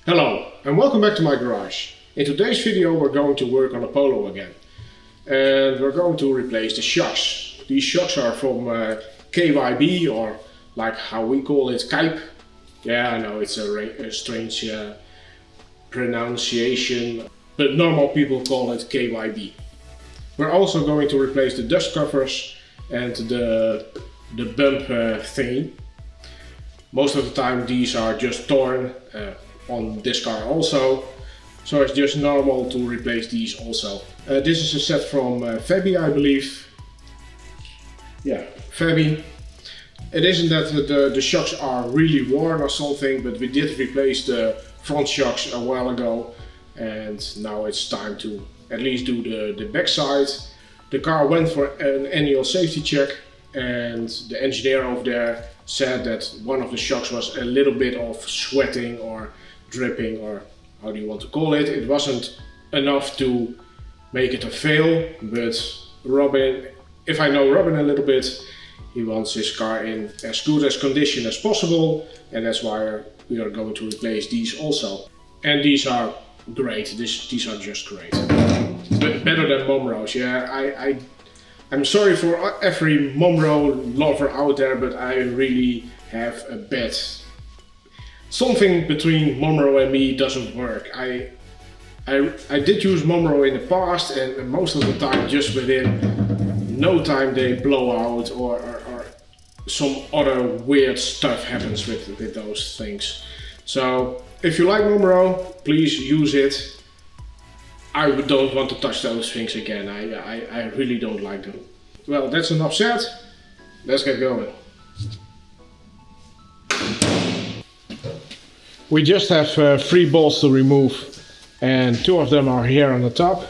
Hello and welcome back to my garage. In today's video we're going to work on a Polo again. And we're going to replace the shocks. These shocks are from KYB, or like how we call it, KYB. Yeah, I know it's a strange pronunciation, but normal people call it KYB. We're also going to replace the dust covers and the bump thingy. Most of the time these are just torn on this car also, so it's just normal to replace these also. This is a set from Febi, I believe. Yeah, Febi. It isn't that the shocks are really worn or something, but we did replace the front shocks a while ago, and now it's time to at least do the back side. The car went for an annual safety check, and the engineer over there said that one of the shocks was a little bit of sweating or dripping, or how do you want to call it. It wasn't enough to make it a fail, but Robin, if I know Robin a little bit, he wants his car in as good as condition as possible, and that's why we are going to replace these also. And these are great, these are just great. But better than Momro's. Yeah, I'm sorry for every Momro lover out there, but I really have a bad... Something between Momro and me doesn't work. I did use Momro in the past, and most of the time, just within no time, they blow out, or some other weird stuff happens with those things. So if you like Momro, please use it. I don't want to touch those things again. I really don't like them. Well, that's enough said. Let's get going. We just have 3 bolts to remove, and 2 of them are here on the top,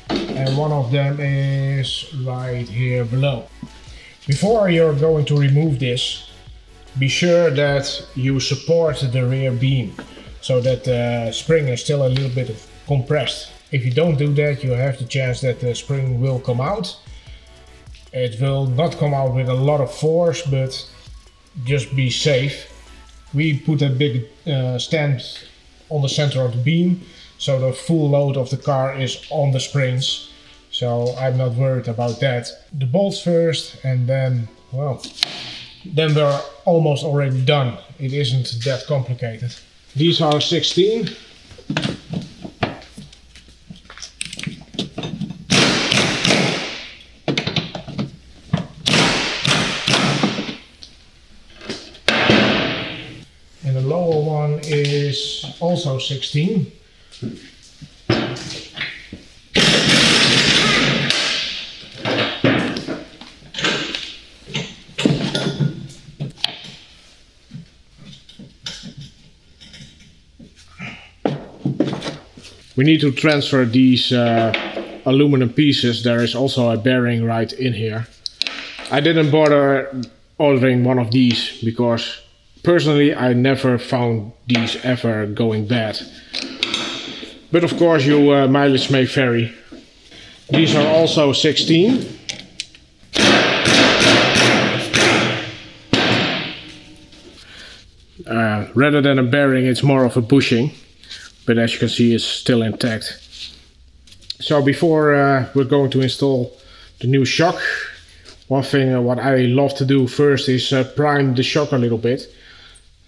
and 1 of them is right here below. Before you're going to remove this, be sure that you support the rear beam so that the spring is still a little bit compressed. If you don't do that, you have the chance that the spring will come out. It will not come out with a lot of force, but just be safe. We put a big stand on the center of the beam, so the full load of the car is on the springs. So I'm not worried about that. The bolts first, and then, well, then we're almost already done. It isn't that complicated. These are 16. And the lower one is also 16. We need to transfer these aluminum pieces. There is also a bearing right in here. I didn't bother ordering one of these because personally I never found these ever going bad. But of course your mileage may vary. These are also 16. Rather than a bearing, it's more of a bushing. But as you can see, it's still intact. So before we're going to install the new shock, one thing what I love to do first is prime the shock a little bit.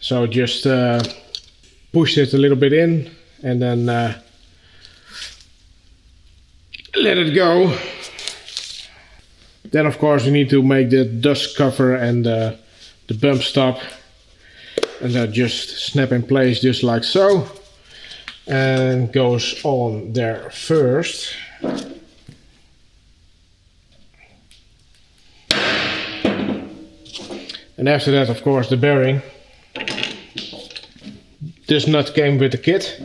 So just push it a little bit in, and then let it go. Then of course we need to make the dust cover and the bump stop, and that just snap in place just like so. And goes on there first. And after that, of course, the bearing. This nut came with the kit.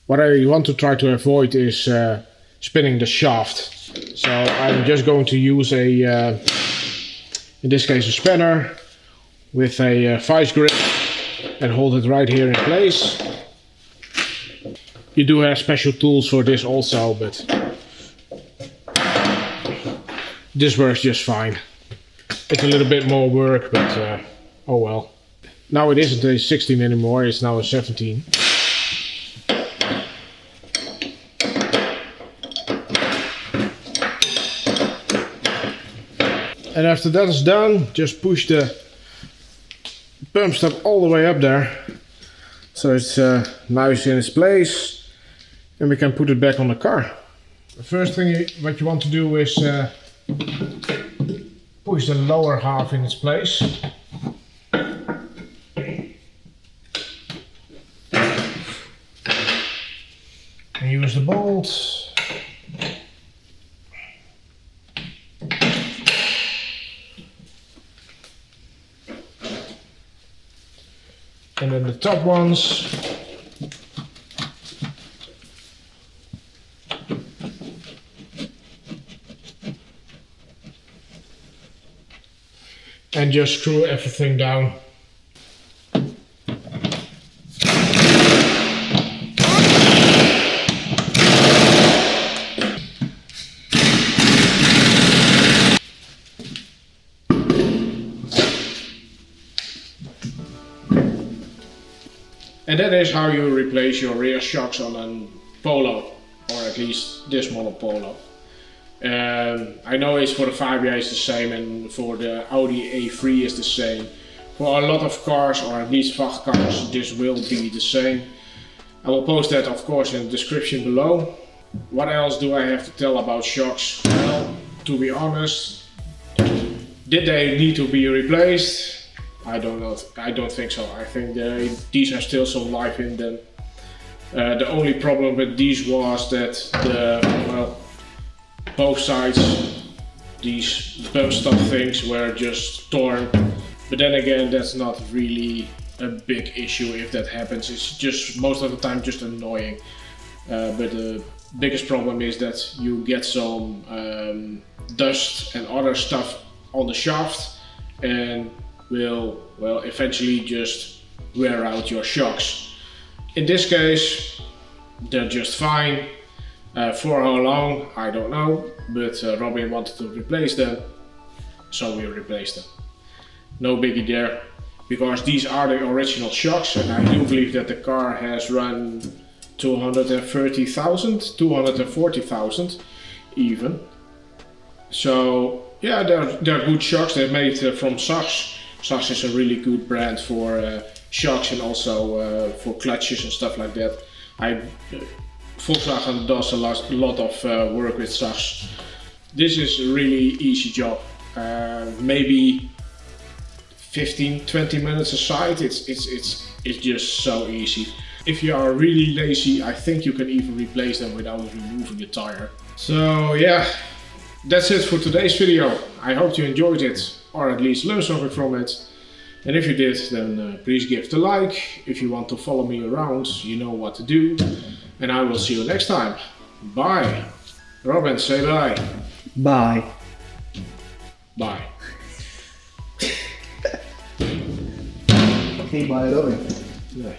What I want to try to avoid is spinning the shaft. So I'm just going to use a, in this case, a spanner with a vice grip, and hold it right here in place. You do have special tools for this also, but this works just fine. It's a little bit more work, but oh well. Now it isn't a 16 anymore, it's now a 17. And after that is done, just push the bump stop all the way up there. So it's nice in its place and we can put it back on the car. The first thing what you want to do is push the lower half in its place. And use the bolt. And then the top ones. And just screw everything down. And that is how you replace your rear shocks on a Polo, or at least this model Polo. I know it's for the FABIA is the same, and for the Audi A3 is the same. For a lot of cars, or at least VAG cars, this will be the same. I will post that of course in the description below. What else do I have to tell about shocks? Well, to be honest, did they need to be replaced? I don't know. I don't think so. I think these are still some life in them. The only problem with these was that both sides, these bump stop things were just torn. But then again, that's not really a big issue if that happens. It's just most of the time just annoying. But the biggest problem is that you get some dust and other stuff on the shaft and will eventually just wear out your shocks. In this case, they're just fine. For how long, I don't know, but Robin wanted to replace them, so we replaced them. No biggie there, because these are the original shocks, and I do believe that the car has run 230,000, 240,000 even. So yeah, they're good shocks. They're made from SAGS. SAGS is a really good brand for shocks and also for clutches and stuff like that. Volkswagen does a lot of work with SAGS. This is a really easy job. Maybe 15-20 minutes aside. It's just so easy. If you are really lazy, I think you can even replace them without removing the tire. So yeah, that's it for today's video. I hope you enjoyed it, or at least learned something from it. And if you did, then please give it a like. If you want to follow me around, you know what to do. And I will see you next time. Bye. Robin, say bye. Bye. Bye. Geen bye, Robin. Nee.